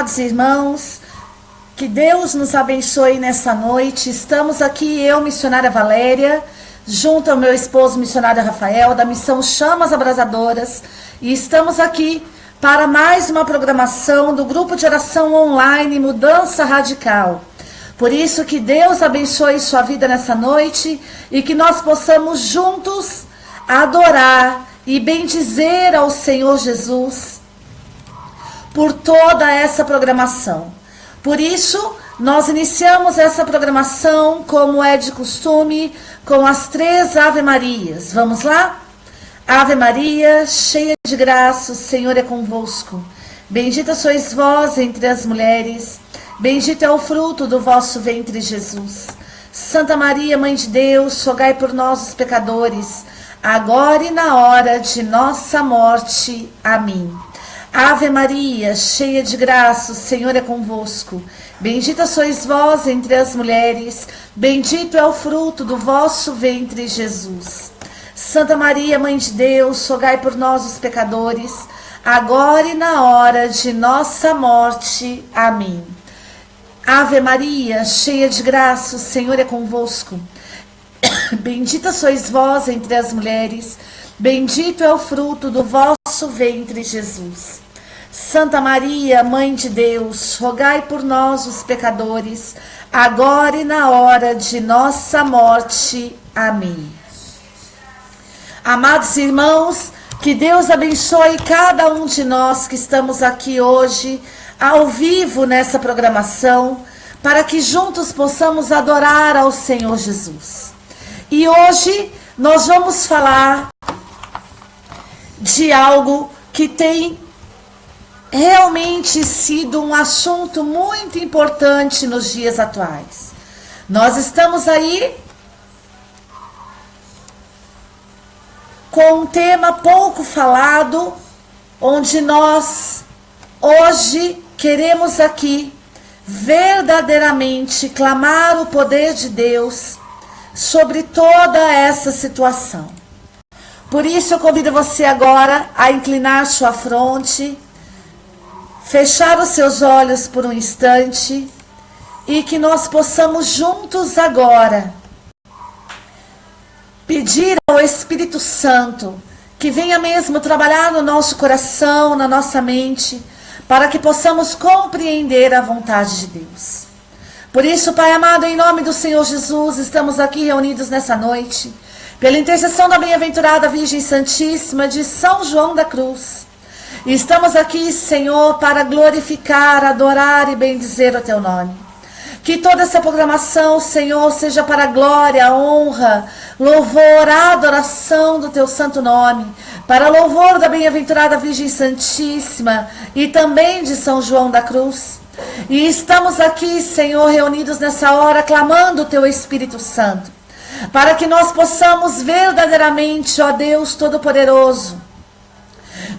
Amados irmãos, que Deus nos abençoe nessa noite. Estamos aqui, eu, missionária Valéria, junto ao meu esposo, missionário Rafael, da missão Chamas Abrasadoras, e estamos aqui para mais uma programação do grupo de oração online Mudança Radical. Por isso que Deus abençoe sua vida nessa noite e que nós possamos juntos adorar e bendizer ao Senhor Jesus por toda essa programação. Por isso, nós iniciamos essa programação, como é de costume, com as 3 Ave Marias. Vamos lá? Ave Maria, cheia de graça, o Senhor é convosco. Bendita sois vós entre as mulheres, bendito é o fruto do vosso ventre, Jesus. Santa Maria, Mãe de Deus, rogai por nós, os pecadores, agora e na hora de nossa morte. Amém. Ave Maria, cheia de graça, o Senhor é convosco. Bendita sois vós entre as mulheres, bendito é o fruto do vosso ventre, Jesus. Santa Maria, Mãe de Deus, rogai por nós, os pecadores, agora e na hora de nossa morte. Amém. Ave Maria, cheia de graça, o Senhor é convosco. Bendita sois vós entre as mulheres, bendito é o fruto do vosso ventre, Jesus. Santa Maria, Mãe de Deus, rogai por nós, os pecadores, agora e na hora de nossa morte. Amém. Amados irmãos, que Deus abençoe cada um de nós que estamos aqui hoje, ao vivo nessa programação, para que juntos possamos adorar ao Senhor Jesus. E hoje nós vamos falar de algo que tem realmente sido um assunto muito importante nos dias atuais. Nós estamos aí com um tema pouco falado, onde nós hoje queremos aqui verdadeiramente clamar o poder de Deus sobre toda essa situação. Por isso eu convido você agora a inclinar sua fronte, fechar os seus olhos por um instante e que nós possamos juntos agora pedir ao Espírito Santo que venha mesmo trabalhar no nosso coração, na nossa mente, para que possamos compreender a vontade de Deus. Por isso, Pai amado, em nome do Senhor Jesus, estamos aqui reunidos nessa noite, pela intercessão da bem-aventurada Virgem Santíssima de São João da Cruz. E estamos aqui, Senhor, para glorificar, adorar e bendizer o Teu nome. Que toda essa programação, Senhor, seja para a glória, a honra, louvor, a adoração do Teu santo nome, para louvor da bem-aventurada Virgem Santíssima e também de São João da Cruz. E estamos aqui, Senhor, reunidos nessa hora, clamando o Teu Espírito Santo, para que nós possamos verdadeiramente, ó Deus Todo-Poderoso,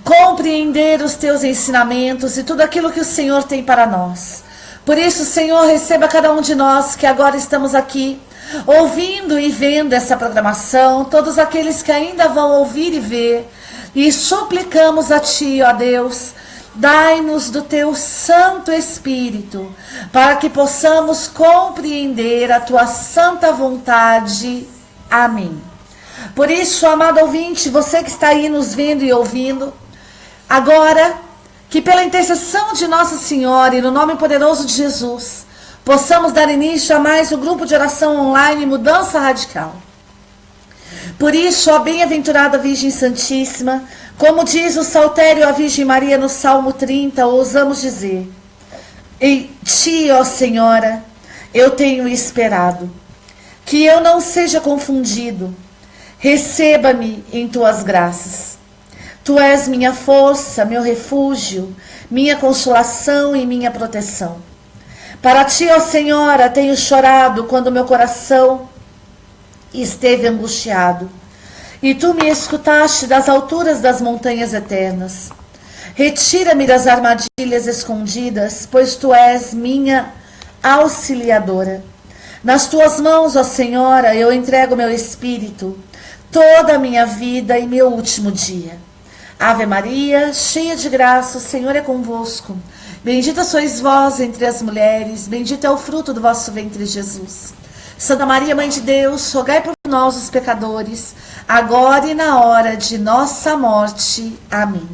compreender os Teus ensinamentos e tudo aquilo que o Senhor tem para nós. Por isso, Senhor, receba cada um de nós que agora estamos aqui, ouvindo e vendo essa programação, todos aqueles que ainda vão ouvir e ver, e suplicamos a Ti, ó Deus, dai-nos do Teu Santo Espírito, para que possamos compreender a Tua santa vontade. Amém. Por isso, amado ouvinte, você que está aí nos vendo e ouvindo, agora, que pela intercessão de Nossa Senhora e no nome poderoso de Jesus, possamos dar início a mais o grupo de oração online Mudança Radical. Por isso, ó bem-aventurada Virgem Santíssima, como diz o saltério à Virgem Maria no Salmo 30, ousamos dizer: em Ti, ó Senhora, eu tenho esperado, que eu não seja confundido, receba-me em Tuas graças. Tu és minha força, meu refúgio, minha consolação e minha proteção. Para Ti, ó Senhora, tenho chorado quando meu coração esteve angustiado. E Tu me escutaste das alturas das montanhas eternas. Retira-me das armadilhas escondidas, pois Tu és minha auxiliadora. Nas Tuas mãos, ó Senhora, eu entrego meu espírito, toda a minha vida e meu último dia. Ave Maria, cheia de graça, o Senhor é convosco. Bendita sois vós entre as mulheres, bendito é o fruto do vosso ventre, Jesus. Santa Maria, Mãe de Deus, rogai por nós, os pecadores, agora e na hora de nossa morte. Amém.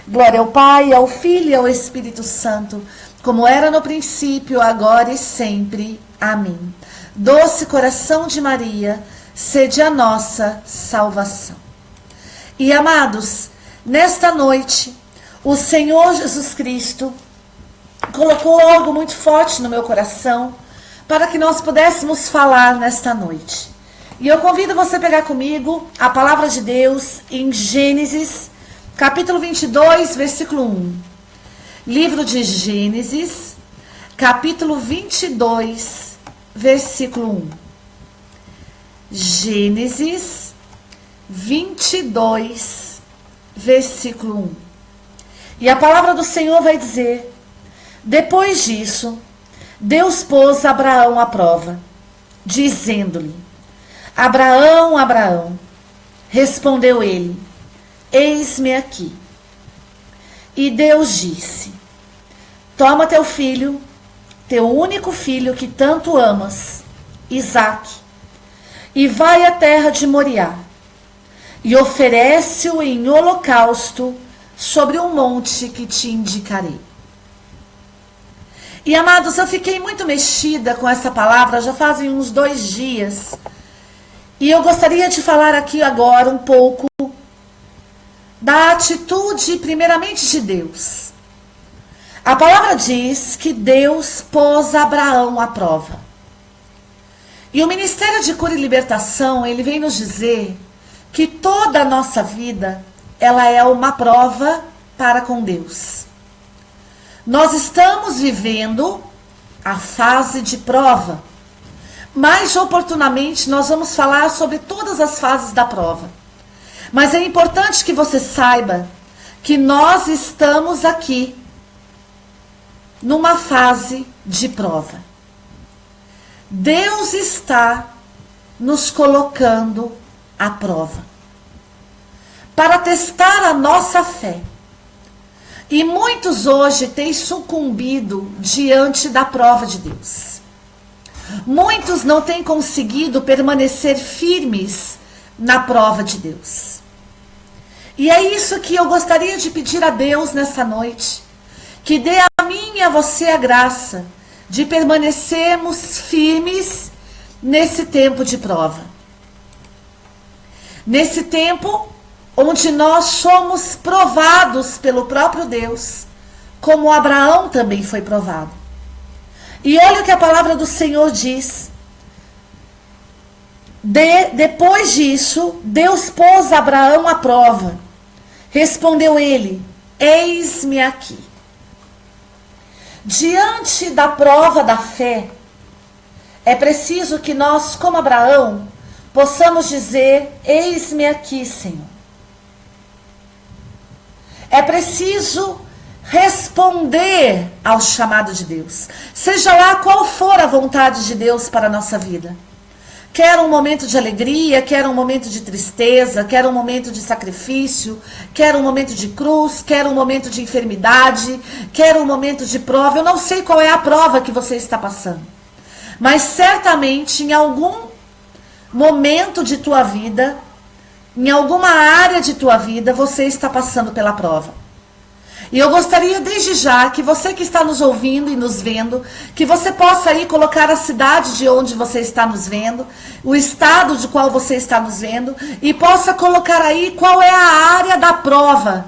Glória ao Pai, ao Filho e ao Espírito Santo, como era no princípio, agora e sempre. Amém. Doce coração de Maria, sede a nossa salvação. E amados, nesta noite, o Senhor Jesus Cristo colocou algo muito forte no meu coração para que nós pudéssemos falar nesta noite. E eu convido você a pegar comigo a palavra de Deus em Gênesis, capítulo 22, versículo 1. Livro de Gênesis, capítulo 22, versículo 1. Gênesis 22, versículo 1. E a palavra do Senhor vai dizer: depois disso, Deus pôs Abraão à prova, dizendo-lhe: Abraão, Abraão. Respondeu ele: eis-me aqui. E Deus disse: toma teu filho, teu único filho que tanto amas, Isaque, e vai à terra de Moriá, e oferece-o em holocausto sobre um monte que te indicarei. E amados, eu fiquei muito mexida com essa palavra, já fazem uns 2 dias. E eu gostaria de falar aqui agora um pouco da atitude, primeiramente, de Deus. A palavra diz que Deus pôs Abraão à prova. E o Ministério de Cura e Libertação, ele vem nos dizer que toda a nossa vida, ela é uma prova para com Deus. Nós estamos vivendo a fase de prova. Mais oportunamente, nós vamos falar sobre todas as fases da prova. Mas é importante que você saiba que nós estamos aqui numa fase de prova. Deus está nos colocando à prova para testar a nossa fé. E muitos hoje têm sucumbido diante da prova de Deus. Muitos não têm conseguido permanecer firmes na prova de Deus. E é isso que eu gostaria de pedir a Deus nessa noite, que dê a mim e a você a graça de permanecermos firmes nesse tempo de prova. Nesse tempo onde nós somos provados pelo próprio Deus, como Abraão também foi provado. E olha o que a palavra do Senhor diz. Depois disso, Deus pôs Abraão à prova. Respondeu ele: eis-me aqui. Diante da prova da fé, é preciso que nós, como Abraão, possamos dizer: eis-me aqui, Senhor. É preciso responder ao chamado de Deus, seja lá qual for a vontade de Deus para a nossa vida. Quer um momento de alegria, quer um momento de tristeza, quer um momento de sacrifício, quer um momento de cruz, quer um momento de enfermidade, quer um momento de prova. Eu não sei qual é a prova que você está passando, mas certamente em algum momento de tua vida, em alguma área de tua vida, você está passando pela prova. E eu gostaria desde já que você que está nos ouvindo e nos vendo, que você possa aí colocar a cidade de onde você está nos vendo, o estado de qual você está nos vendo, e possa colocar aí qual é a área da prova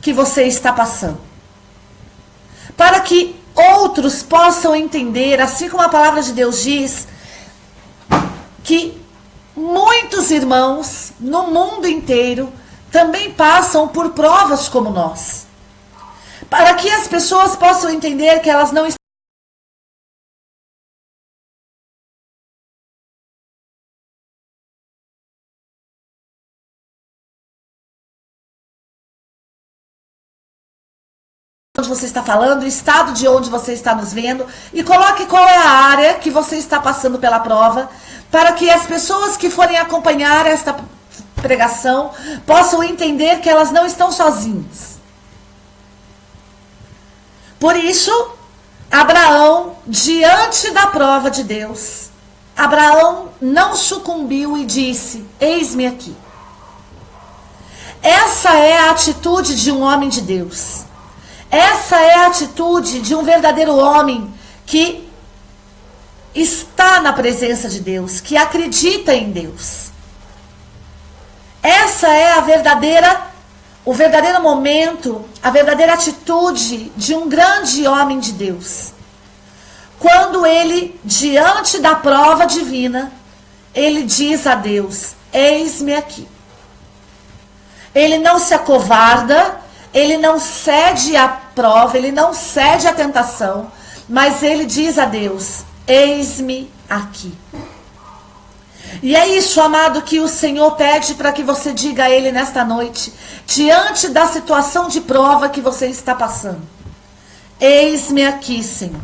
que você está passando. Para que outros possam entender, assim como a palavra de Deus diz, que muitos irmãos no mundo inteiro também passam por provas como nós. Para que as pessoas possam entender que elas não estão onde você está falando, o estado de onde você está nos vendo, e coloque qual é a área que você está passando pela prova, para que as pessoas que forem acompanhar esta pregação possam entender que elas não estão sozinhas. Por isso, Abraão, diante da prova de Deus, Abraão não sucumbiu e disse: eis-me aqui. Essa é a atitude de um homem de Deus. Essa é a atitude de um verdadeiro homem que está na presença de Deus, que acredita em Deus. Essa é o verdadeiro momento, a verdadeira atitude de um grande homem de Deus. Quando ele, diante da prova divina, ele diz a Deus: eis-me aqui. Ele não se acovarda, ele não cede à prova, ele não cede à tentação, mas ele diz a Deus: eis-me aqui. E é isso, amado, que o Senhor pede para que você diga a Ele nesta noite, diante da situação de prova que você está passando: eis-me aqui, Senhor.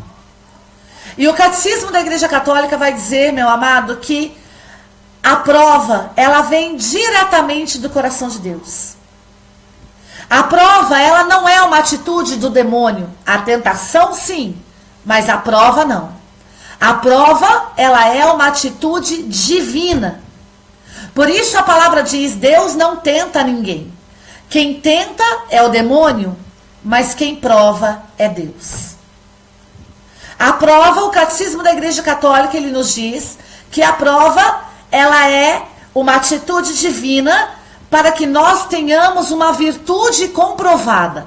E o Catecismo da Igreja Católica vai dizer, meu amado, que a prova, ela vem diretamente do coração de Deus. A prova, ela não é uma atitude do demônio. A tentação, sim, mas a prova não. A prova, ela é uma atitude divina. Por isso a palavra diz: Deus não tenta ninguém. Quem tenta é o demônio, mas quem prova é Deus. A prova, o Catecismo da Igreja Católica, ele nos diz que a prova, ela é uma atitude divina para que nós tenhamos uma virtude comprovada.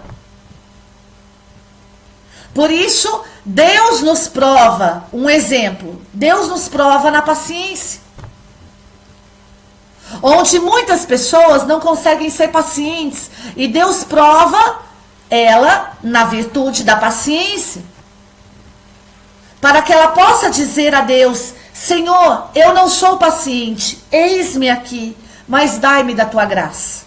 Por isso, Deus nos prova, um exemplo, Deus nos prova na paciência. Onde muitas pessoas não conseguem ser pacientes, e Deus prova ela na virtude da paciência, para que ela possa dizer a Deus: Senhor, eu não sou paciente, eis-me aqui, mas dai-me da tua graça.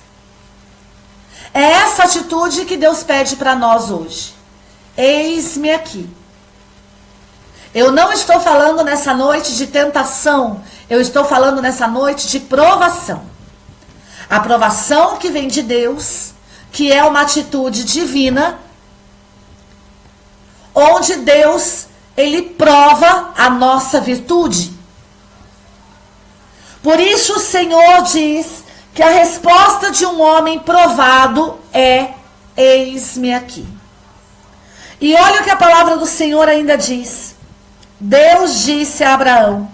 É essa atitude que Deus pede para nós hoje. Eis-me aqui. Eu não estou falando nessa noite de tentação, eu estou falando nessa noite de provação. A provação que vem de Deus, que é uma atitude divina, onde Deus, ele prova a nossa virtude. Por isso o Senhor diz que a resposta de um homem provado é: eis-me aqui. E olha o que a palavra do Senhor ainda diz. Deus disse a Abraão: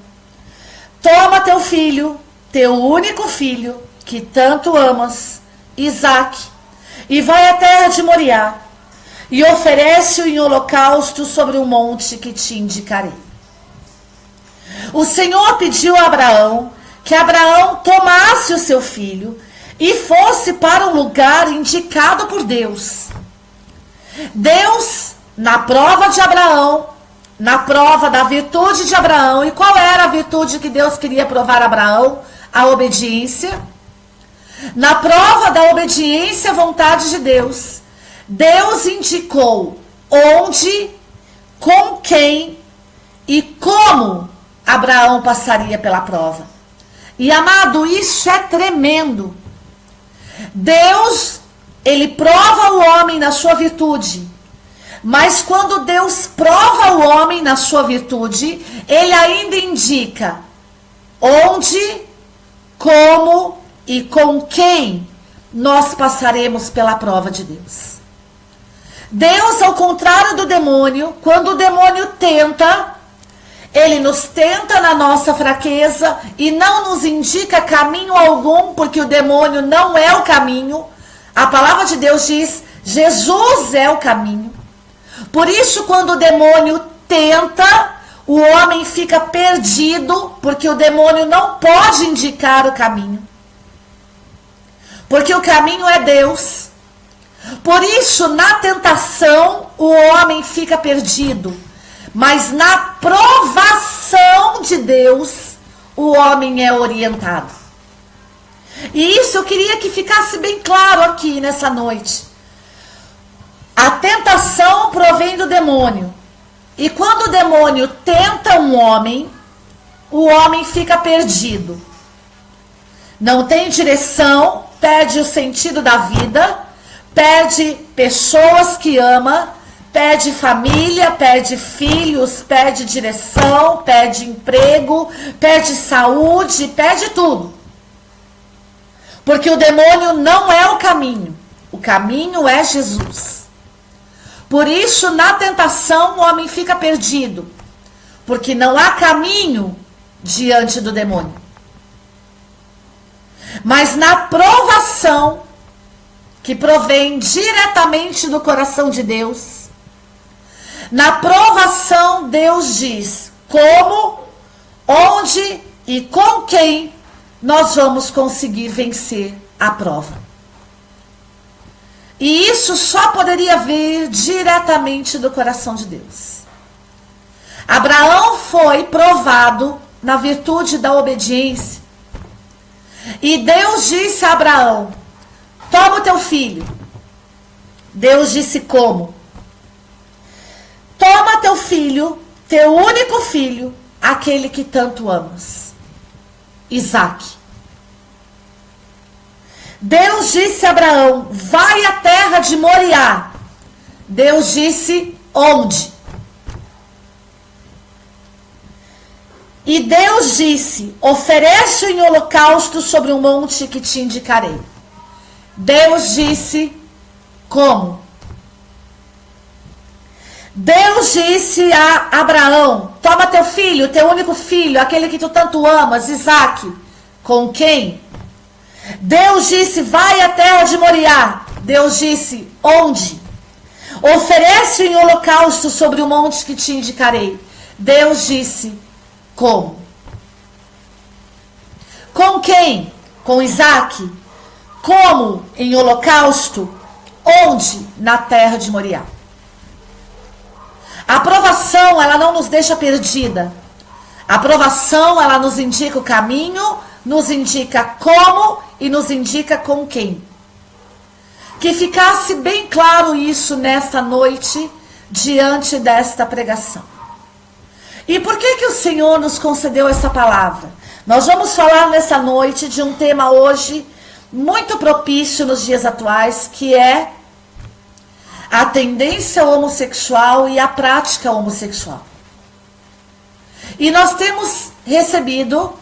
toma teu filho, teu único filho, que tanto amas, Isaque, e vai à terra de Moriá, e oferece-o em holocausto sobre o monte que te indicarei. O Senhor pediu a Abraão que Abraão tomasse o seu filho e fosse para um lugar indicado por Deus. Deus, na prova de Abraão, na prova da virtude de Abraão, e qual era a virtude que Deus queria provar a Abraão? A obediência. Na prova da obediência à vontade de Deus, Deus indicou onde, com quem e como Abraão passaria pela prova. E amado, isso é tremendo. Deus, ele prova o homem na sua virtude. Mas quando Deus prova o homem na sua virtude, ele ainda indica onde, como e com quem nós passaremos pela prova de Deus. Deus, ao contrário do demônio, quando o demônio tenta, ele nos tenta na nossa fraqueza e não nos indica caminho algum, porque o demônio não é o caminho. A palavra de Deus diz: Jesus é o caminho. Por isso, quando o demônio tenta, o homem fica perdido, porque o demônio não pode indicar o caminho. Porque o caminho é Deus. Por isso, na tentação, o homem fica perdido. Mas na provação de Deus, o homem é orientado. E isso eu queria que ficasse bem claro aqui nessa noite. A tentação provém do demônio. E quando o demônio tenta um homem, o homem fica perdido. Não tem direção, perde o sentido da vida, perde pessoas que ama, perde família, perde filhos, perde direção, perde emprego, perde saúde, perde tudo. Porque o demônio não é o caminho é Jesus. Por isso, na tentação, o homem fica perdido, porque não há caminho diante do demônio. Mas na provação, que provém diretamente do coração de Deus, na provação Deus diz como, onde e com quem nós vamos conseguir vencer a prova. E isso só poderia vir diretamente do coração de Deus. Abraão foi provado na virtude da obediência. E Deus disse a Abraão: toma o teu filho. Deus disse como? Toma teu filho, teu único filho, aquele que tanto amas, Isaque. Deus disse a Abraão: vai à terra de Moriá. Deus disse onde? E Deus disse: oferece em holocausto sobre um monte que te indicarei. Deus disse como? Deus disse a Abraão: toma teu filho, teu único filho, aquele que tu tanto amas, Isaque. Com quem? Deus disse: vai à terra de Moriá. Deus disse onde? Oferece em holocausto sobre o monte que te indicarei. Deus disse como? Com quem? Com Isaque. Como em holocausto? Onde? Na terra de Moriá. A aprovação, ela não nos deixa perdida. A aprovação, ela nos indica o caminho, nos indica como e nos indica com quem. Que ficasse bem claro isso nesta noite, diante desta pregação. E por que o Senhor nos concedeu essa palavra? Nós vamos falar nessa noite de um tema hoje muito propício nos dias atuais, que é a tendência homossexual e a prática homossexual. E nós temos recebido,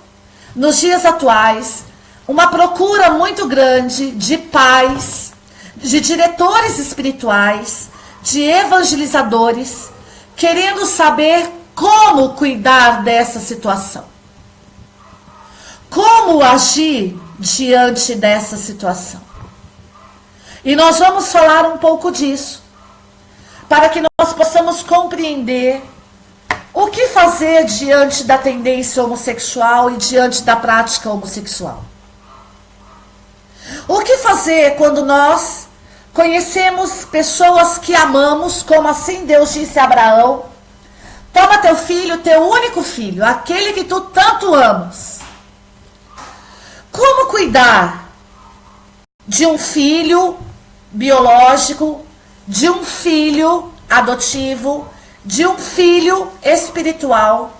nos dias atuais, uma procura muito grande de pais, de diretores espirituais, de evangelizadores, querendo saber como cuidar dessa situação. Como agir diante dessa situação. E nós vamos falar um pouco disso, para que nós possamos compreender o que fazer diante da tendência homossexual e diante da prática homossexual. O que fazer quando nós conhecemos pessoas que amamos, como assim Deus disse a Abraão: toma teu filho, teu único filho, aquele que tu tanto amas. Como cuidar de um filho biológico, de um filho adotivo, de um filho espiritual,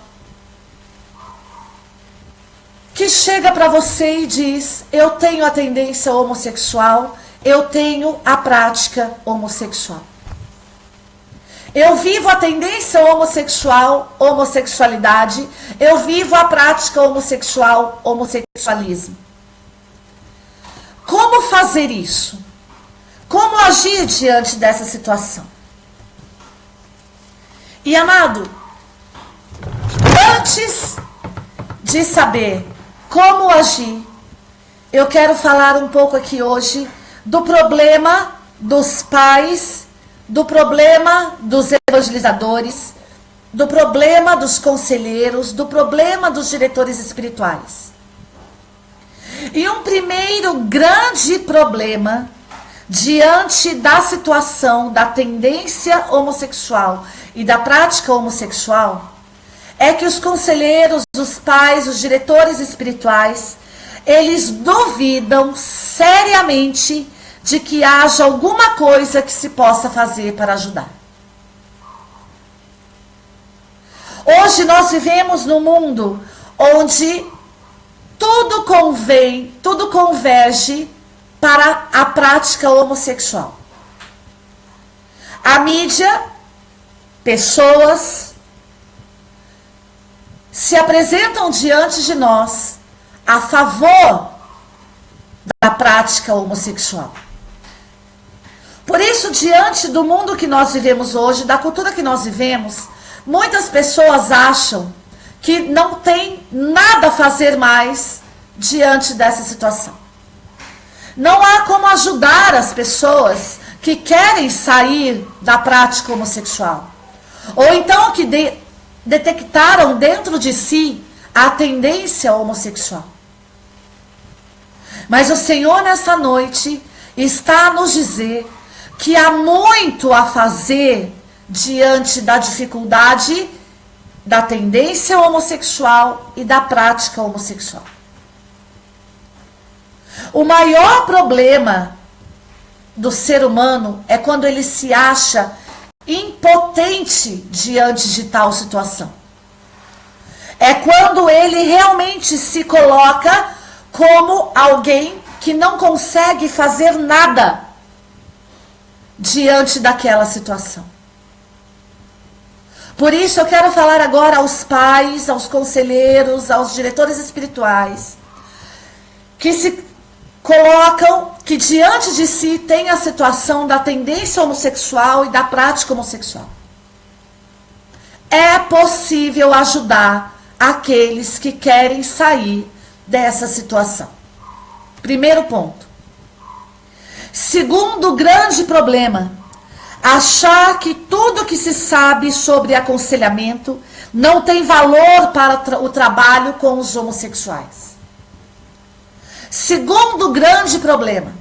que chega para você e diz: eu tenho a tendência homossexual, eu tenho a prática homossexual. Eu vivo a tendência homossexual, homossexualidade, eu vivo a prática homossexual, homossexualismo. Como fazer isso? Como agir diante dessa situação? E amado, antes de saber como agir, eu quero falar um pouco aqui hoje do problema dos pais, do problema dos evangelizadores, do problema dos conselheiros, do problema dos diretores espirituais. E um primeiro grande problema diante da situação da tendência homossexual e da prática homossexual é que os conselheiros, os pais, os diretores espirituais, eles duvidam seriamente de que haja alguma coisa que se possa fazer para ajudar. Hoje nós vivemos num mundo onde tudo convém, tudo converge para a prática homossexual. A mídia pessoas se apresentam diante de nós a favor da prática homossexual. Por isso, diante do mundo que nós vivemos hoje, da cultura que nós vivemos, muitas pessoas acham que não tem nada a fazer mais diante dessa situação. Não há como ajudar as pessoas que querem sair da prática homossexual. Ou então que detectaram dentro de si a tendência homossexual. Mas o Senhor nessa noite está a nos dizer que há muito a fazer diante da dificuldade da tendência homossexual e da prática homossexual. O maior problema do ser humano é quando ele se acha impotente diante de tal situação. É quando ele realmente se coloca como alguém que não consegue fazer nada diante daquela situação. Por isso eu quero falar agora aos pais, aos conselheiros, aos diretores espirituais, que se colocam, que diante de si tem a situação da tendência homossexual e da prática homossexual. É possível ajudar aqueles que querem sair dessa situação. Primeiro ponto. Segundo grande problema, achar que tudo que se sabe sobre aconselhamento não tem valor para o trabalho com os homossexuais. Segundo grande problema,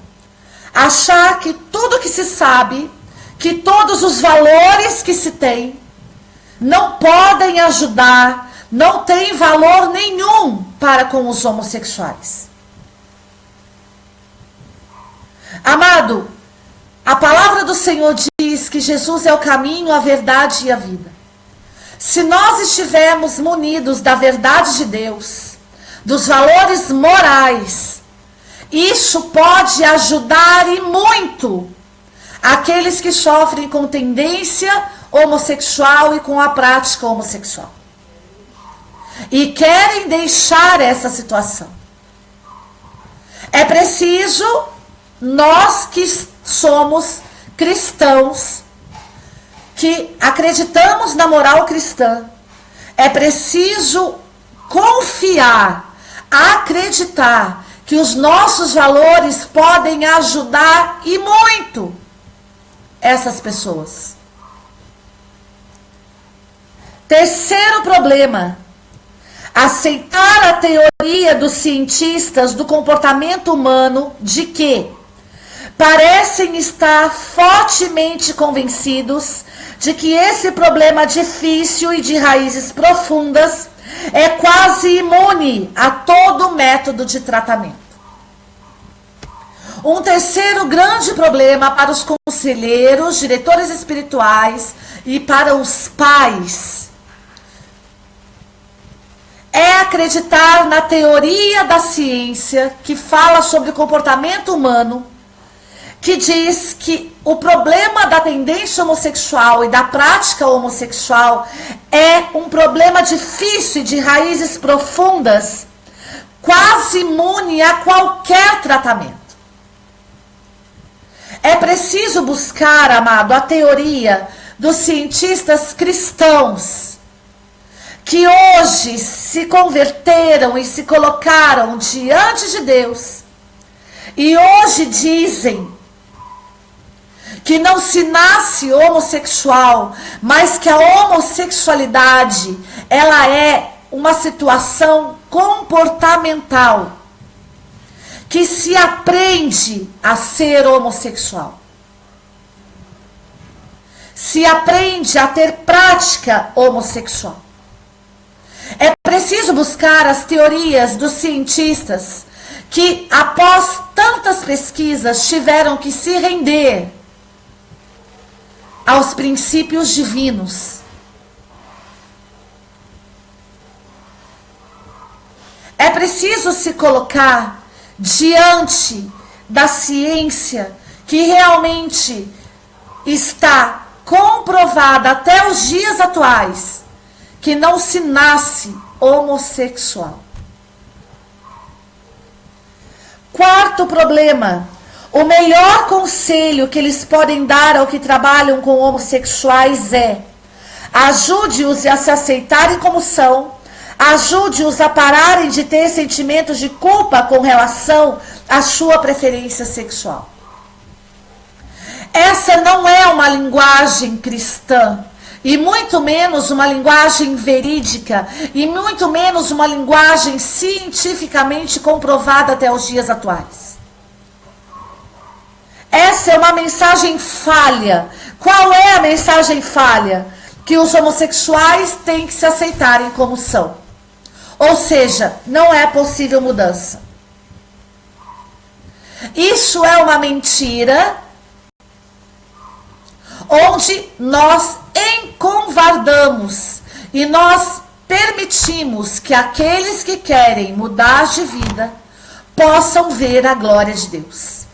achar que tudo que se sabe, que todos os valores que se tem, não podem ajudar, não tem valor nenhum para com os homossexuais. Amado, a palavra do Senhor diz que Jesus é o caminho, a verdade e a vida. Se nós estivermos munidos da verdade de Deus, dos valores morais, isso pode ajudar e muito aqueles que sofrem com tendência homossexual e com a prática homossexual. E querem deixar essa situação. É preciso, nós que somos cristãos, que acreditamos na moral cristã, é preciso confiar, acreditar que os nossos valores podem ajudar e muito essas pessoas. Terceiro problema, aceitar a teoria dos cientistas do comportamento humano de que parecem estar fortemente convencidos de que esse problema difícil e de raízes profundas é quase imune a todo método de tratamento. Um terceiro grande problema para os conselheiros, diretores espirituais e para os pais é acreditar na teoria da ciência que fala sobre o comportamento humano, que diz que o problema da tendência homossexual e da prática homossexual é um problema difícil e de raízes profundas, quase imune a qualquer tratamento. É preciso buscar, amado, a teoria dos cientistas cristãos que hoje se converteram e se colocaram diante de Deus e hoje dizem que não se nasce homossexual, mas que a homossexualidade, ela é uma situação comportamental, que se aprende a ser homossexual. Se aprende a ter prática homossexual. É preciso buscar as teorias dos cientistas que, após tantas pesquisas, tiveram que se render aos princípios divinos. É preciso se colocar diante da ciência que realmente está comprovada até os dias atuais que não se nasce homossexual. Quarto problema: o melhor conselho que eles podem dar ao que trabalham com homossexuais é: ajude-os a se aceitarem como são, ajude-os a pararem de ter sentimentos de culpa com relação à sua preferência sexual. Essa não é uma linguagem cristã, e muito menos uma linguagem verídica, e muito menos uma linguagem cientificamente comprovada até os dias atuais. Essa é uma mensagem falha. Qual é a mensagem falha? Que os homossexuais têm que se aceitarem como são. Ou seja, não é possível mudança. Isso é uma mentira onde nós encovardamos e nós permitimos que aqueles que querem mudar de vida possam ver a glória de Deus.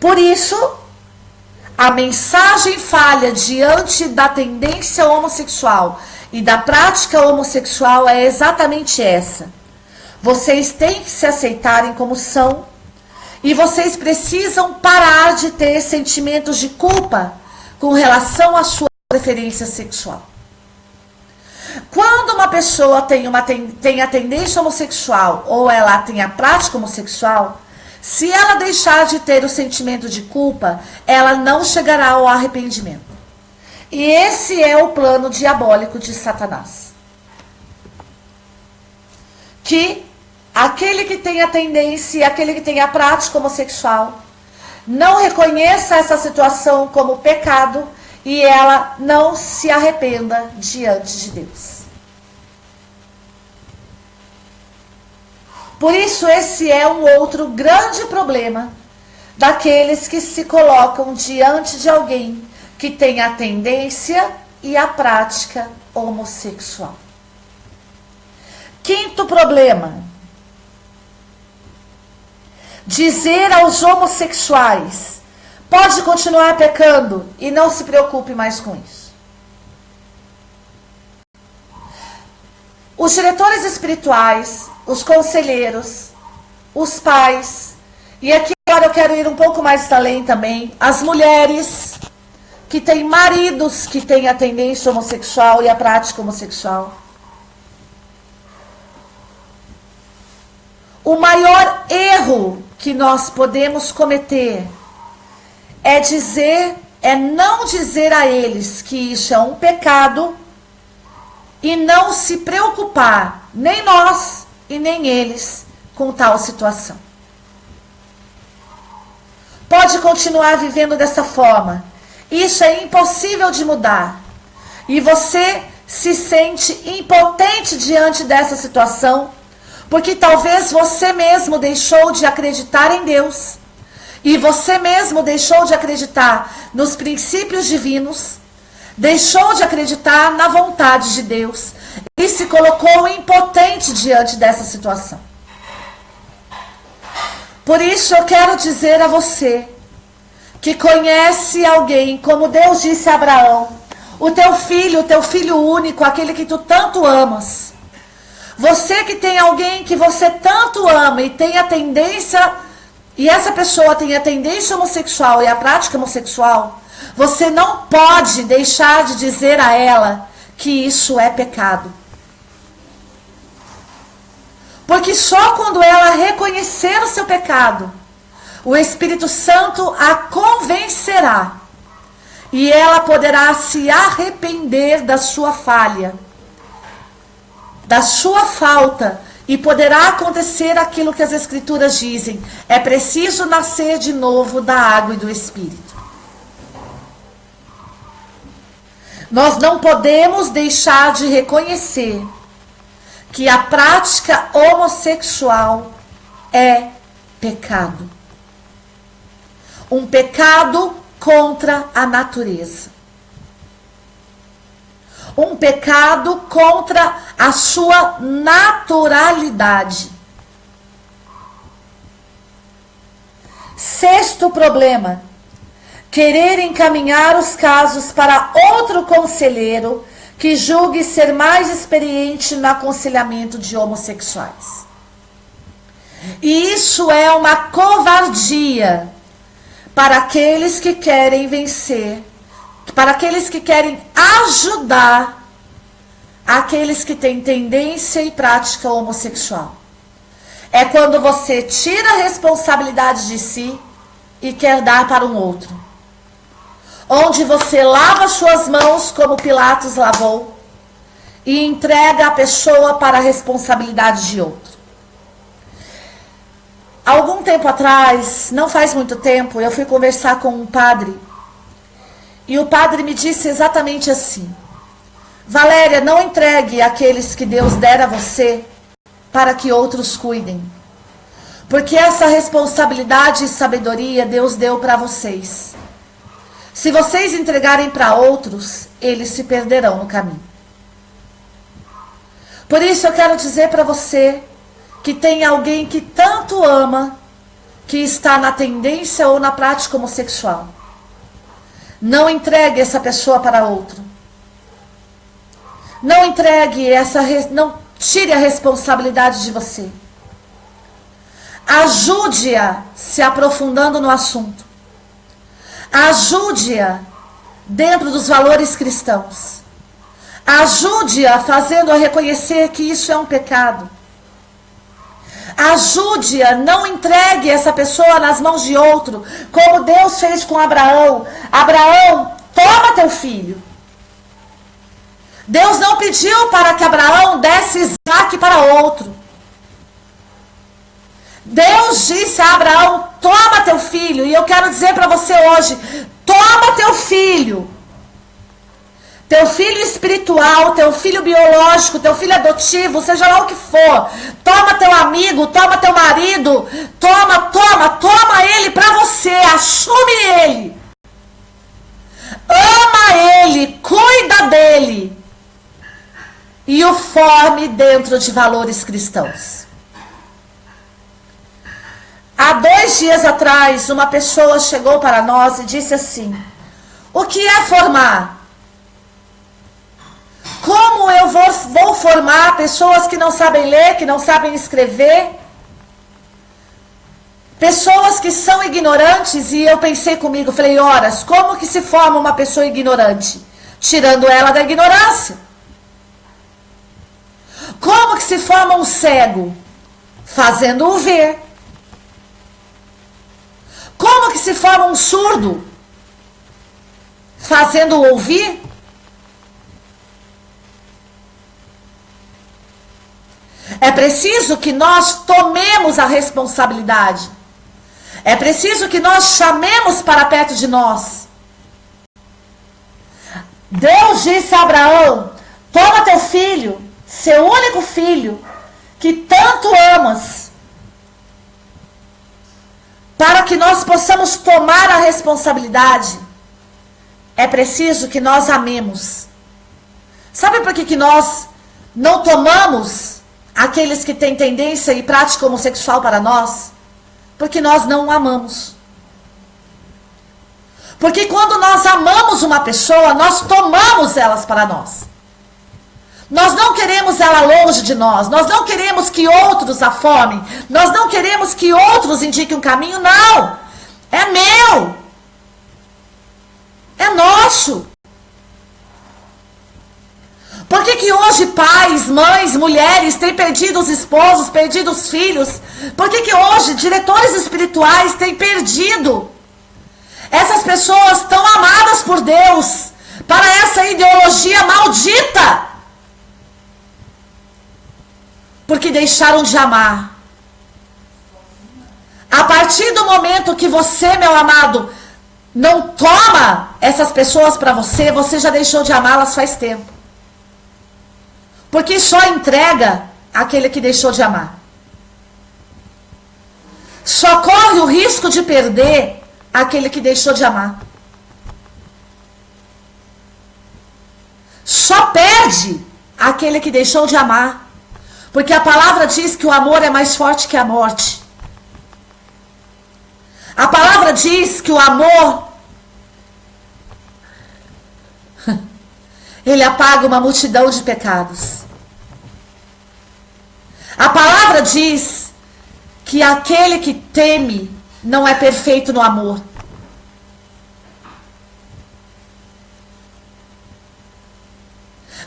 Por isso, a mensagem falha diante da tendência homossexual e da prática homossexual é exatamente essa. Vocês têm que se aceitarem como são e vocês precisam parar de ter sentimentos de culpa com relação à sua preferência sexual. Quando uma pessoa tem a tendência homossexual ou ela tem a prática homossexual, se ela deixar de ter o sentimento de culpa, ela não chegará ao arrependimento. E esse é o plano diabólico de Satanás. Que aquele que tem a tendência, aquele que tem a prática homossexual, não reconheça essa situação como pecado e ela não se arrependa diante de Deus. Por isso, esse é um outro grande problema daqueles que se colocam diante de alguém que tem a tendência e a prática homossexual. Quinto problema: dizer aos homossexuais: pode continuar pecando e não se preocupe mais com isso. Os diretores espirituais, os conselheiros, os pais, e aqui agora eu quero ir um pouco mais além também, as mulheres que têm maridos que têm a tendência homossexual e a prática homossexual. O maior erro que nós podemos cometer é não dizer a eles que isso é um pecado e não se preocupar, nem nós e nem eles, com tal situação. Pode continuar vivendo dessa forma. Isso é impossível de mudar. E você se sente impotente diante dessa situação, porque talvez você mesmo deixou de acreditar em Deus, e você mesmo deixou de acreditar nos princípios divinos, deixou de acreditar na vontade de Deus e se colocou impotente diante dessa situação. Por isso eu quero dizer a você que conhece alguém, como Deus disse a Abraão, o teu filho único, aquele que tu tanto amas. Você que tem alguém que você tanto ama e tem a tendência, e essa pessoa tem a tendência homossexual e a prática homossexual, você não pode deixar de dizer a ela que isso é pecado. Porque só quando ela reconhecer o seu pecado, o Espírito Santo a convencerá e ela poderá se arrepender da sua falha, da sua falta, e poderá acontecer aquilo que as Escrituras dizem: é preciso nascer de novo da água e do Espírito. Nós não podemos deixar de reconhecer que a prática homossexual é pecado. Um pecado contra a natureza. Um pecado contra a sua naturalidade. Sexto problema: querer encaminhar os casos para outro conselheiro que julgue ser mais experiente no aconselhamento de homossexuais. E isso é uma covardia para aqueles que querem vencer, para aqueles que querem ajudar aqueles que têm tendência e prática homossexual. É quando você tira a responsabilidade de si e quer dar para um outro. Onde você lava suas mãos como Pilatos lavou e entrega a pessoa para a responsabilidade de outro. Algum tempo atrás, não faz muito tempo, eu fui conversar com um padre e o padre me disse exatamente assim: Valéria, não entregue aqueles que Deus der a você para que outros cuidem. Porque essa responsabilidade e sabedoria Deus deu para vocês. Se vocês entregarem para outros, eles se perderão no caminho. Por isso eu quero dizer para você que tem alguém que tanto ama, que está na tendência ou na prática homossexual. Não entregue essa pessoa para outro. Não entregue não tire a responsabilidade de você. Ajude-a se aprofundando no assunto. Ajude-a dentro dos valores cristãos. Ajude-a fazendo-a reconhecer que isso é um pecado. Ajude-a, não entregue essa pessoa nas mãos de outro, como Deus fez com Abraão. Abraão, toma teu filho. Deus não pediu para que Abraão desse Isaque para outro. Deus disse a Abraão, toma teu filho. E eu quero dizer para você hoje, toma teu filho. Teu filho espiritual, teu filho biológico, teu filho adotivo, seja lá o que for. Toma teu amigo, toma teu marido. Toma ele para você. Assume ele. Ama ele, cuida dele. E o forme dentro de valores cristãos. Há 2 dias atrás, uma pessoa chegou para nós e disse assim: o que é formar? Como eu vou formar pessoas que não sabem ler, que não sabem escrever? Pessoas que são ignorantes? E eu pensei comigo, falei, horas, como que se forma uma pessoa ignorante? Tirando ela da ignorância. Como que se forma um cego? Fazendo-o ver. Como que se forma um surdo? Fazendo-o ouvir? É preciso que nós tomemos a responsabilidade. É preciso que nós chamemos para perto de nós. Deus disse a Abraão, toma teu filho, seu único filho, que tanto amas, para que nós possamos tomar a responsabilidade. É preciso que nós amemos. Sabe por que nós não tomamos aqueles que têm tendência e prática homossexual para nós? Porque nós não amamos. Porque quando nós amamos uma pessoa, nós tomamos elas para nós. Nós não queremos ela longe de nós. Nós não queremos que outros a formem. Nós não queremos que outros indiquem um caminho. Não! É meu! É nosso! Por que hoje pais, mães, mulheres têm perdido os esposos, perdido os filhos? Por que hoje diretores espirituais têm perdido essas pessoas tão amadas por Deus para essa ideologia maldita? Porque deixaram de amar. A partir do momento que você, meu amado, não toma essas pessoas para você, você já deixou de amá-las faz tempo. Porque só entrega aquele que deixou de amar. Só corre o risco de perder aquele que deixou de amar. Só perde aquele que deixou de amar. Porque a palavra diz que o amor é mais forte que a morte. A palavra diz que o amor, ele apaga uma multidão de pecados. A palavra diz que aquele que teme não é perfeito no amor.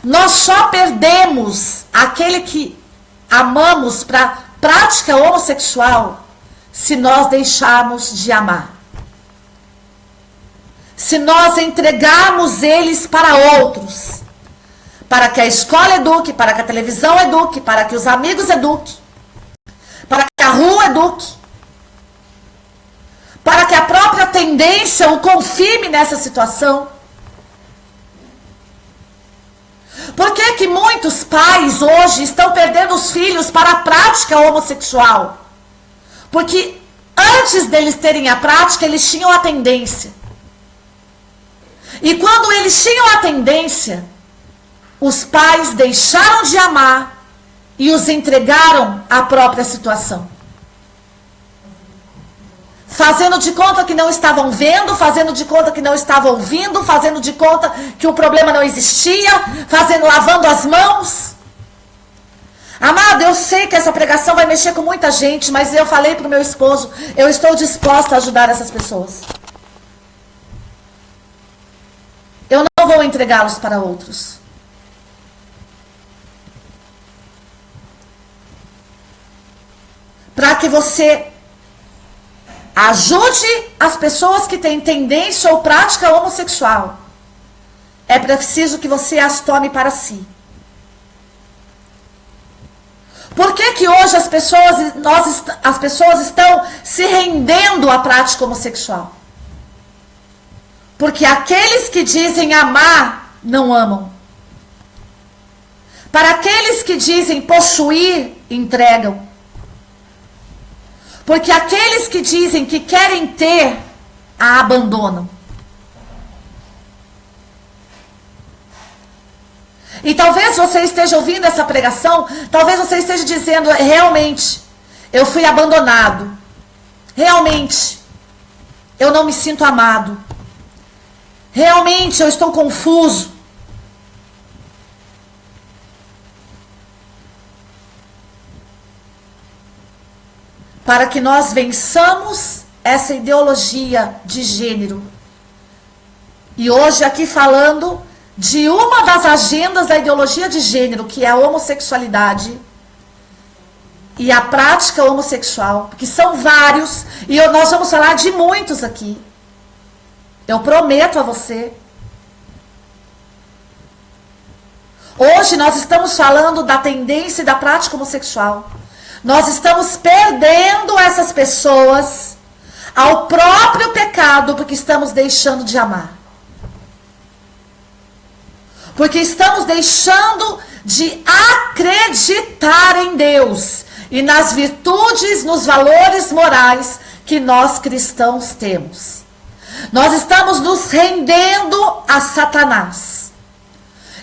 Nós só perdemos aquele que amamos para prática homossexual se nós deixarmos de amar. Se nós entregarmos eles para outros, para que a escola eduque, para que a televisão eduque, para que os amigos eduquem, para que a rua eduque, para que a própria tendência o confirme nessa situação. Por que que muitos pais hoje estão perdendo os filhos para a prática homossexual? Porque antes deles terem a prática, eles tinham a tendência. E quando eles tinham a tendência, os pais deixaram de amar e os entregaram à própria situação. Fazendo de conta que não estavam vendo, fazendo de conta que não estavam ouvindo, fazendo de conta que o problema não existia, lavando as mãos. Amado, eu sei que essa pregação vai mexer com muita gente, mas eu falei para o meu esposo, eu estou disposta a ajudar essas pessoas. Eu não vou entregá-los para outros. Para que você ajude as pessoas que têm tendência ou prática homossexual, é preciso que você as tome para si. Por que que hoje as pessoas estão se rendendo à prática homossexual? Porque aqueles que dizem amar, não amam. Para aqueles que dizem possuir, entregam. Porque aqueles que dizem que querem ter, a abandonam. E talvez você esteja ouvindo essa pregação, talvez você esteja dizendo, realmente, eu fui abandonado. Realmente, eu não me sinto amado. Realmente, eu estou confuso. Para que nós vençamos essa ideologia de gênero. E hoje aqui falando de uma das agendas da ideologia de gênero, que é a homossexualidade e a prática homossexual, porque são vários, e nós vamos falar de muitos aqui. Eu prometo a você. Hoje nós estamos falando da tendência e da prática homossexual. Nós estamos perdendo essas pessoas ao próprio pecado, porque estamos deixando de amar. Porque estamos deixando de acreditar em Deus e nas virtudes, nos valores morais que nós cristãos temos. Nós estamos nos rendendo a Satanás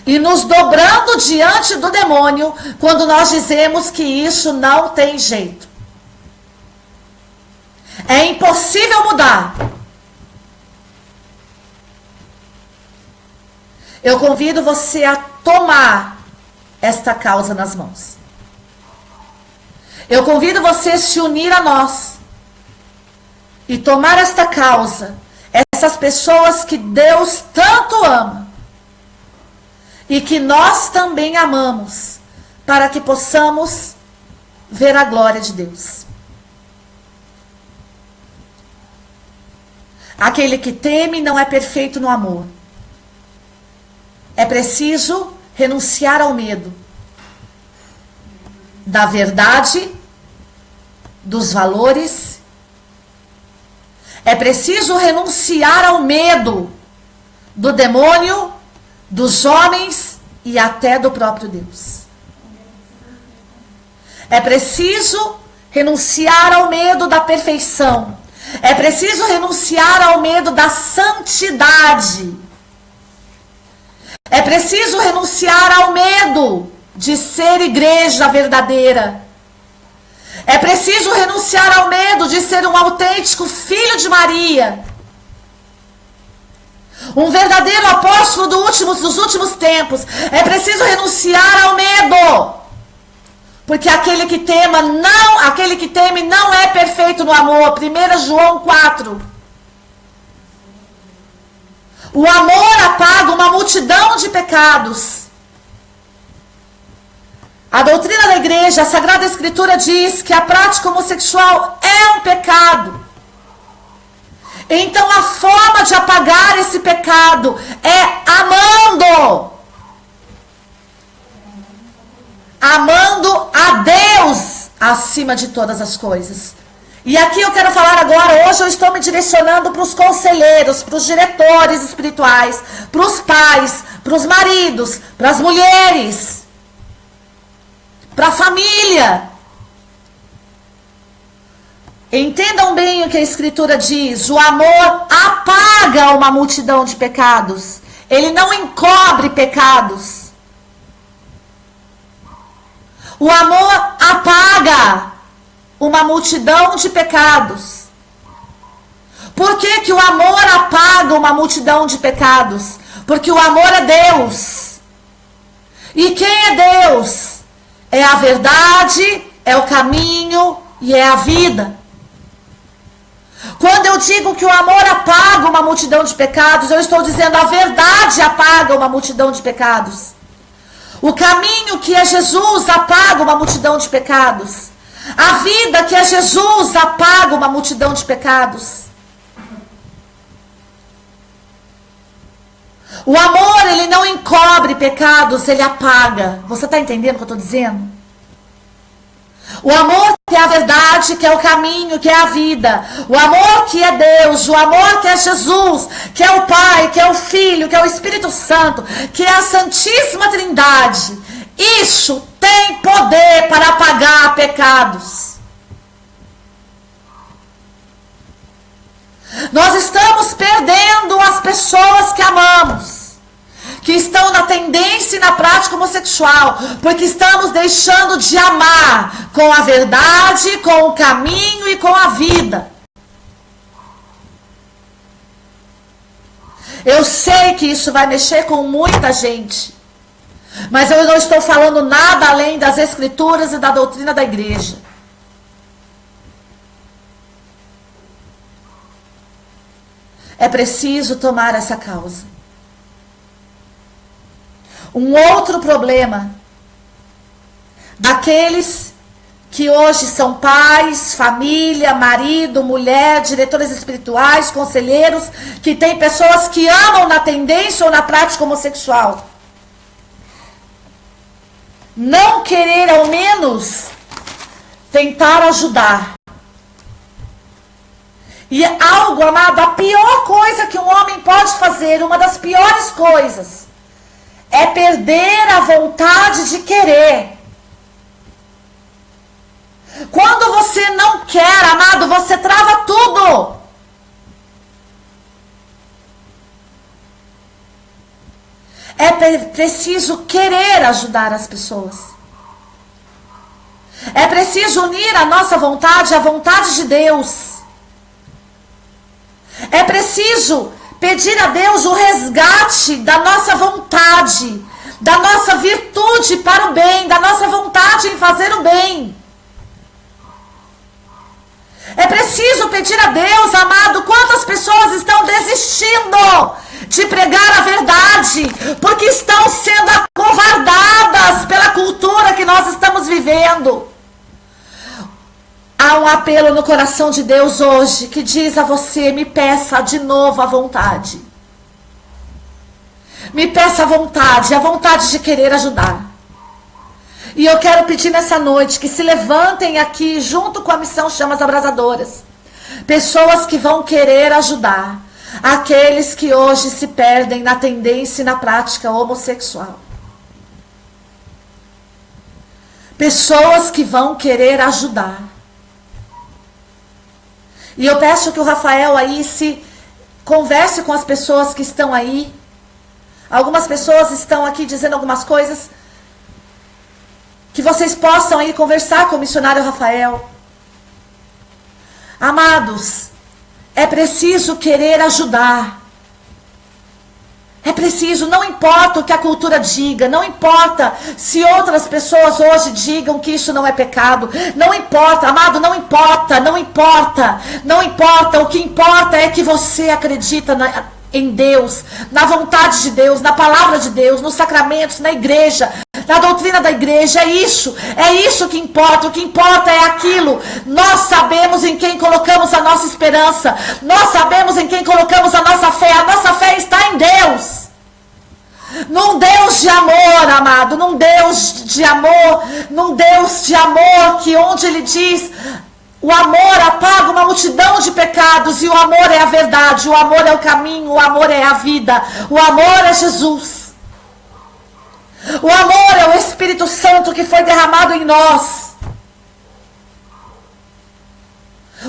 e nos dobrando diante do demônio quando nós dizemos que isso não tem jeito. É impossível mudar. Eu convido você a tomar esta causa nas mãos. Eu convido você a se unir a nós e tomar esta causa, essas pessoas que Deus tanto ama e que nós também amamos, para que possamos ver a glória de Deus. Aquele que teme não é perfeito no amor. É preciso renunciar ao medo da verdade, dos valores. É preciso renunciar ao medo do demônio, dos homens e até do próprio Deus. É preciso renunciar ao medo da perfeição. É preciso renunciar ao medo da santidade. É preciso renunciar ao medo de ser igreja verdadeira. É preciso renunciar ao medo de ser um autêntico filho de Maria. Um verdadeiro apóstolo dos últimos tempos. É preciso renunciar ao medo. Porque aquele que teme não é perfeito no amor. 1 João 4. O amor apaga uma multidão de pecados. A doutrina da igreja, a Sagrada Escritura diz que a prática homossexual é um pecado. Então a forma de apagar esse pecado é amando. Amando a Deus acima de todas as coisas. E aqui eu quero falar agora, hoje eu estou me direcionando para os conselheiros, para os diretores espirituais, para os pais, para os maridos, para as mulheres, para a família. Entendam bem o que a Escritura diz. O amor apaga uma multidão de pecados. Ele não encobre pecados. O amor apaga uma multidão de pecados. Por que que o amor apaga uma multidão de pecados? Porque o amor é Deus. E quem é Deus? É a verdade, é o caminho e é a vida. Quando eu digo que o amor apaga uma multidão de pecados, eu estou dizendo a verdade apaga uma multidão de pecados. O caminho que é Jesus apaga uma multidão de pecados. A vida que é Jesus apaga uma multidão de pecados. O amor, ele não encobre pecados, ele apaga. Você está entendendo o que eu estou dizendo? O amor que é a verdade, que é o caminho, que é a vida. O amor que é Deus, o amor que é Jesus, que é o Pai, que é o Filho, que é o Espírito Santo, que é a Santíssima Trindade. Isso tem poder para apagar pecados. Nós estamos perdendo as pessoas que amamos, que estão na tendência e na prática homossexual, porque estamos deixando de amar com a verdade, com o caminho e com a vida. Eu sei que isso vai mexer com muita gente, mas eu não estou falando nada além das Escrituras e da doutrina da igreja. É preciso tomar essa causa. Um outro problema daqueles que hoje são pais, família, marido, mulher, diretores espirituais, conselheiros, que tem pessoas que amam na tendência ou na prática homossexual. Não querer ao menos tentar ajudar. E algo, amado, a pior coisa que um homem pode fazer, uma das piores coisas, é perder a vontade de querer. Quando você não quer, amado, você trava tudo. É preciso querer ajudar as pessoas. É preciso unir a nossa vontade à vontade de Deus. É preciso pedir a Deus o resgate da nossa vontade, da nossa virtude para o bem, da nossa vontade em fazer o bem. É preciso pedir a Deus, amado, quantas pessoas estão desistindo de pregar a verdade, porque estão sendo acovardadas pela cultura que nós estamos vivendo. Há um apelo no coração de Deus hoje que diz a você: me peça de novo a vontade. Me peça a vontade de querer ajudar. E eu quero pedir nessa noite que se levantem aqui junto com a missão Chamas Abrasadoras. Pessoas que vão querer ajudar aqueles que hoje se perdem na tendência e na prática homossexual. Pessoas que vão querer ajudar. E eu peço que o Rafael aí se converse com as pessoas que estão aí. Algumas pessoas estão aqui dizendo algumas coisas. Que vocês possam aí conversar com o missionário Rafael. Amados, é preciso querer ajudar. É preciso, não importa o que a cultura diga, não importa se outras pessoas hoje digam que isso não é pecado, não importa, amado, não importa, não importa, não importa, o que importa é que você acredita em Deus, na vontade de Deus, na palavra de Deus, nos sacramentos, na igreja, na doutrina da igreja, é isso que importa, o que importa é aquilo, nós sabemos em quem colocamos a nossa esperança, nós sabemos em quem colocamos a nossa fé está em Deus, num Deus de amor, amado, num Deus de amor que onde Ele diz, o amor apaga uma multidão de pecados, e o amor é a verdade, o amor é o caminho, o amor é a vida, o amor é Jesus. O amor é o Espírito Santo que foi derramado em nós.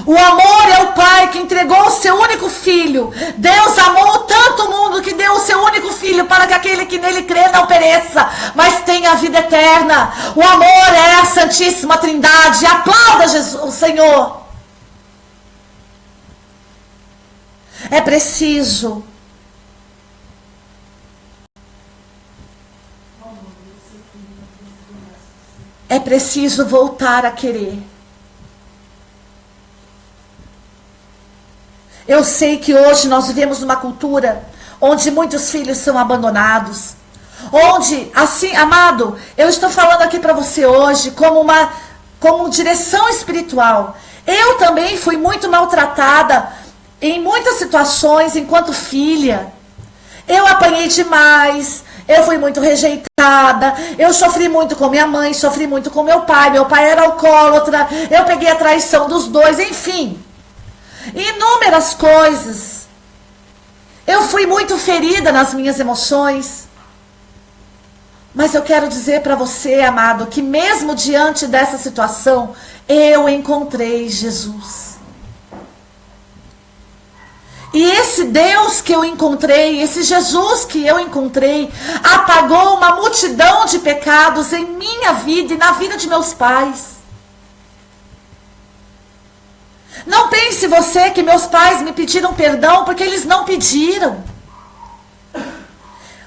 O amor é o Pai que entregou o seu único Filho. Deus amou tanto o mundo que deu o seu único Filho para que aquele que nele crê não pereça, mas tenha a vida eterna. O amor é a Santíssima Trindade. Aplauda Jesus, o Senhor. É preciso voltar a querer. Eu sei que hoje nós vivemos numa cultura onde muitos filhos são abandonados. Onde, assim, amado, eu estou falando aqui para você hoje como direção espiritual. Eu também fui muito maltratada em muitas situações enquanto filha. Eu apanhei demais, eu fui muito rejeitada, eu sofri muito com minha mãe, sofri muito com meu pai era alcoólatra, eu peguei a traição dos dois, enfim. Inúmeras coisas. Eu fui muito ferida nas minhas emoções. Mas eu quero dizer para você, amado, que mesmo diante dessa situação, eu encontrei Jesus. E esse Deus que eu encontrei, esse Jesus que eu encontrei, apagou uma multidão de pecados em minha vida e na vida de meus pais. Não pense você que meus pais me pediram perdão, porque eles não pediram.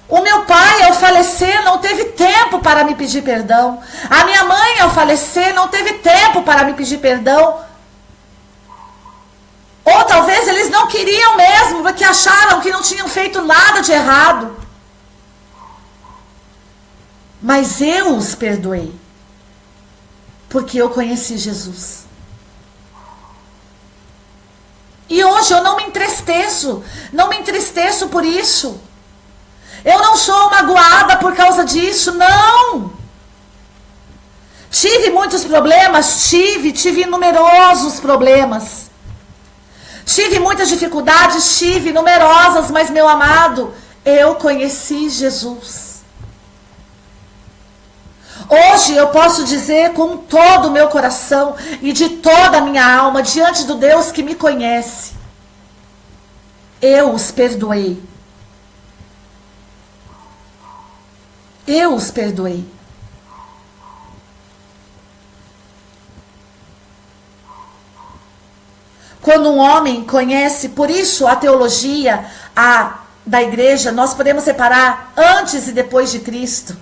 O meu pai, ao falecer, não teve tempo para me pedir perdão. A minha mãe, ao falecer, não teve tempo para me pedir perdão. Ou talvez eles não queriam mesmo, porque acharam que não tinham feito nada de errado. Mas eu os perdoei, porque eu conheci Jesus. E hoje eu não me entristeço por isso. Eu não sou magoada por causa disso, não. Tive muitos problemas, tive numerosos problemas. Tive muitas dificuldades, tive numerosas, mas meu amado, eu conheci Jesus. Hoje eu posso dizer com todo o meu coração e de toda a minha alma, diante do Deus que me conhece, eu os perdoei. Eu os perdoei. Quando um homem conhece, por isso a teologia da igreja, nós podemos separar antes e depois de Cristo.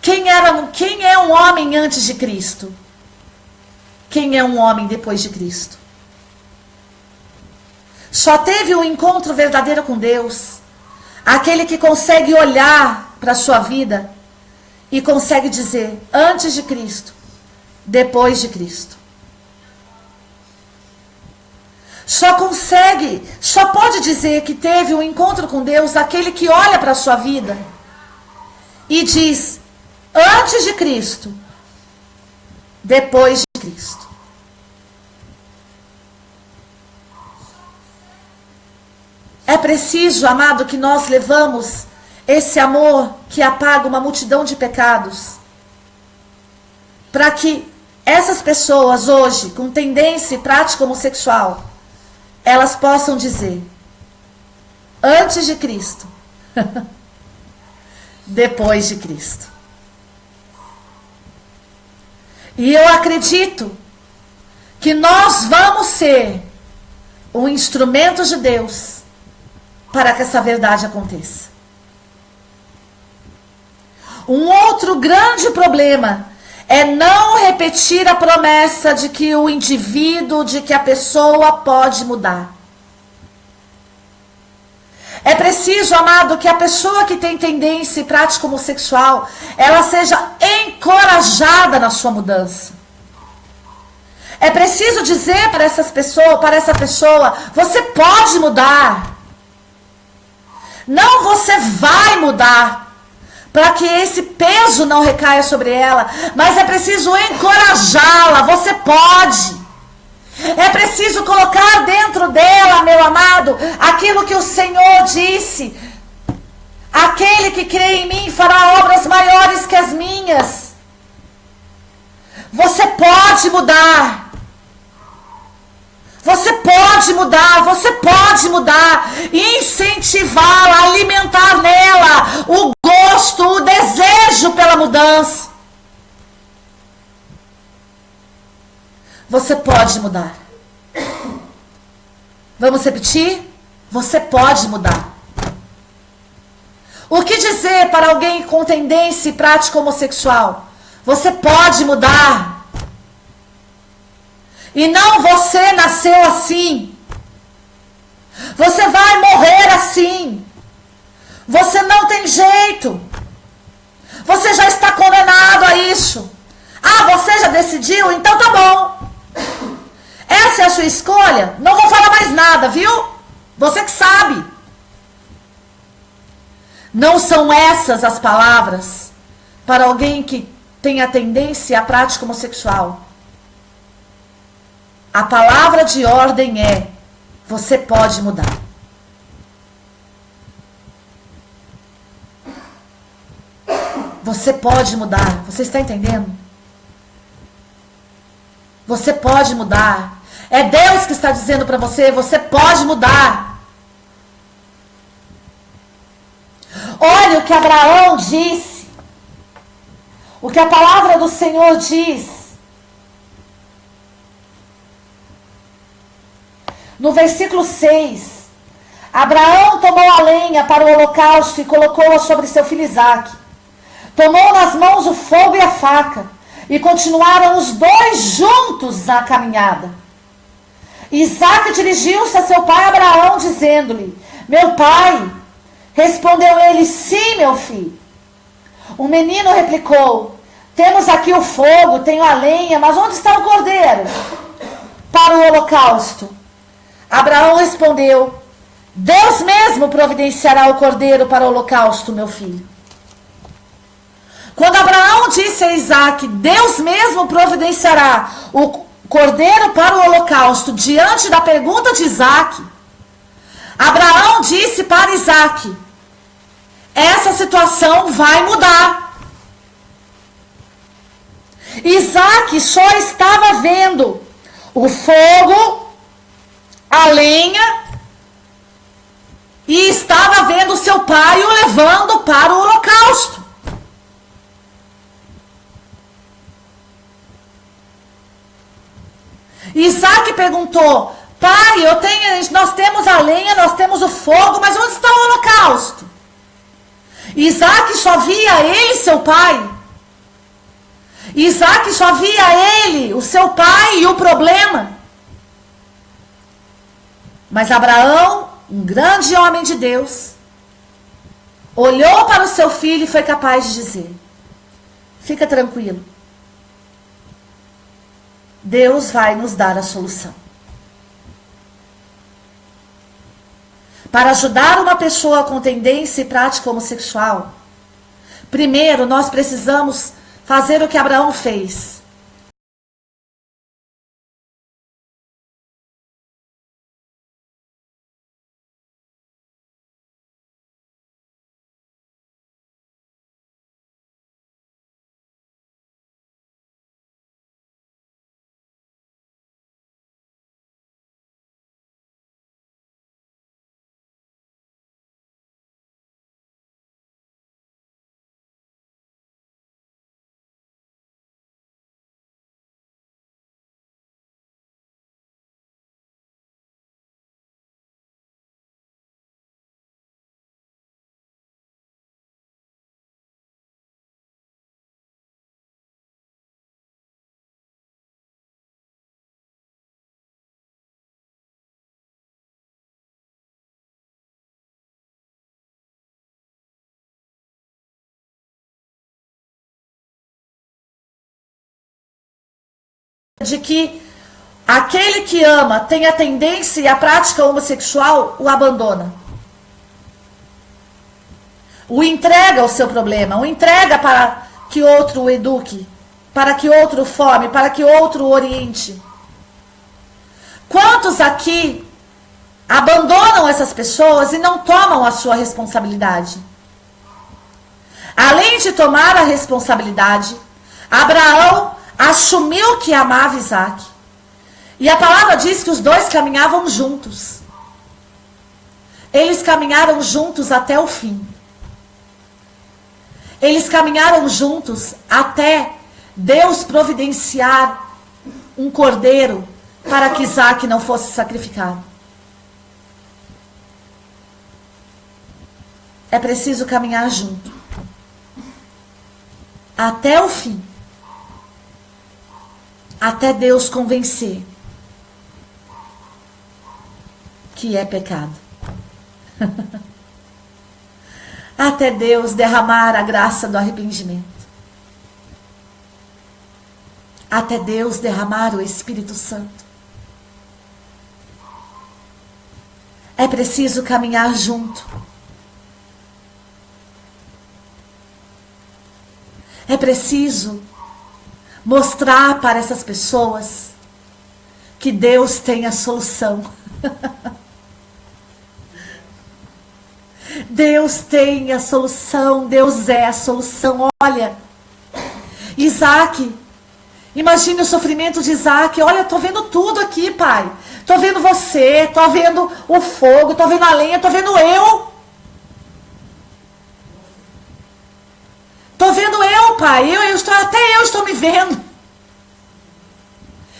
Quem é um homem antes de Cristo? Quem é um homem depois de Cristo? Só teve um encontro verdadeiro com Deus aquele que consegue olhar para a sua vida e consegue dizer antes de Cristo, depois de Cristo. Só pode dizer que teve um encontro com Deus aquele que olha para a sua vida e diz antes de Cristo, depois de Cristo. É preciso, amado, que nós levamos esse amor que apaga uma multidão de pecados, para que essas pessoas hoje, com tendência e prática homossexual, elas possam dizer, antes de Cristo, depois de Cristo. E eu acredito que nós vamos ser um instrumento de Deus para que essa verdade aconteça. Um outro grande problema é não repetir a promessa de que o indivíduo, de que a pessoa pode mudar. É preciso, amado, que a pessoa que tem tendência e prática homossexual, ela seja encorajada na sua mudança. É preciso dizer para essa pessoa, você pode mudar. Não, você vai mudar, para que esse peso não recaia sobre ela, mas é preciso encorajá-la, você pode. É preciso colocar dentro dela, meu amado, aquilo que o Senhor disse. Aquele que crê em mim fará obras maiores que as minhas. Você pode mudar. Você pode mudar, você pode mudar. Incentivá-la, alimentar nela o gosto, o desejo pela mudança. Você pode mudar. Vamos repetir? Você pode mudar. O que dizer para alguém com tendência e prática homossexual? Você pode mudar. E não você nasceu assim. Você vai morrer assim. Você não tem jeito. Você já está condenado a isso. Ah, você já decidiu? Então tá bom. Essa é a sua escolha? Não vou falar mais nada, viu? Você que sabe. Não são essas as palavras para alguém que tem a tendência à prática homossexual. A palavra de ordem é: você pode mudar. Você pode mudar. Você está entendendo? Você pode mudar. É Deus que está dizendo para você, você pode mudar. Olha o que Abraão disse. O que a palavra do Senhor diz. No versículo 6. Abraão tomou a lenha para o holocausto e colocou-a sobre seu filho Isaque. Tomou nas mãos o fogo e a faca. E continuaram os dois juntos na caminhada. Isaque dirigiu-se a seu pai Abraão, dizendo-lhe: meu pai. Respondeu ele: sim, meu filho. O menino replicou: temos aqui o fogo, tenho a lenha, mas onde está o cordeiro para o holocausto? Abraão respondeu: Deus mesmo providenciará o cordeiro para o holocausto, meu filho. Quando Abraão disse a Isaque: Deus mesmo providenciará o cordeiro para o holocausto, diante da pergunta de Isaque, Abraão disse para Isaque: essa situação vai mudar. Isaque só estava vendo o fogo, a lenha, e estava vendo seu pai o levando para o holocausto. Isaque perguntou: pai, nós temos a lenha, nós temos o fogo, mas onde está o holocausto? Isaque só via ele, seu pai. Isaque só via ele, o seu pai e o problema. Mas Abraão, um grande homem de Deus, olhou para o seu filho e foi capaz de dizer: fica tranquilo. Deus vai nos dar a solução. Para ajudar uma pessoa com tendência e prática homossexual, primeiro nós precisamos fazer o que Abraão fez. de que aquele que ama tem a tendência e a prática homossexual, o abandona. O entrega ao seu problema, o entrega para que outro o eduque, para que outro o forme, para que outro o oriente. Quantos aqui abandonam essas pessoas e não tomam a sua responsabilidade? Além de tomar a responsabilidade, Abraão assumiu que amava Isaac. E a palavra diz que os dois caminhavam juntos. Eles caminharam juntos até o fim. Eles caminharam juntos até Deus providenciar um cordeiro para que Isaac não fosse sacrificado. É preciso caminhar junto até o fim, até Deus convencer que é pecado. Até Deus derramar a graça do arrependimento. Até Deus derramar o Espírito Santo. É preciso caminhar junto. É preciso mostrar para essas pessoas que Deus tem a solução. Deus tem a solução, Deus é a solução. Olha, Isaac, imagine o sofrimento de Isaac. Olha, estou vendo tudo aqui, pai. Estou vendo você, estou vendo o fogo, estou vendo a lenha, estou vendo eu. Estou vendo eu, pai. Até eu estou me vendo.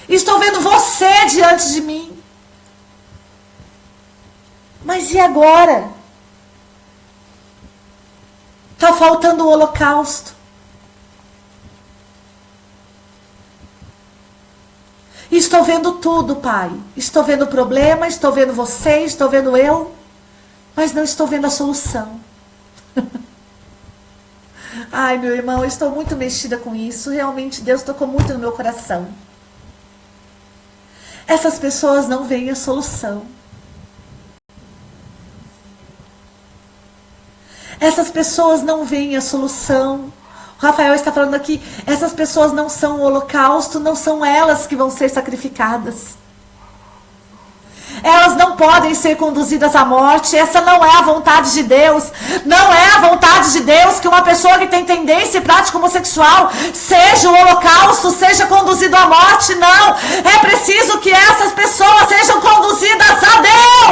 Estou vendo você diante de mim. Mas e agora? Está faltando o holocausto. Estou vendo tudo, pai. Estou vendo o problema, estou vendo você, estou vendo eu, mas não estou vendo a solução. Ai, meu irmão, eu estou muito mexida com isso. Realmente, Deus tocou muito no meu coração. Essas pessoas não veem a solução. Essas pessoas não veem a solução. O Rafael está falando aqui, essas pessoas não são o holocausto, não são elas que vão ser sacrificadas. Elas não podem ser conduzidas à morte. Essa não é a vontade de Deus. Não é a vontade de Deus que uma pessoa que tem tendência e prática homossexual seja o holocausto, seja conduzido à morte. Não. É preciso que essas pessoas sejam conduzidas a Deus.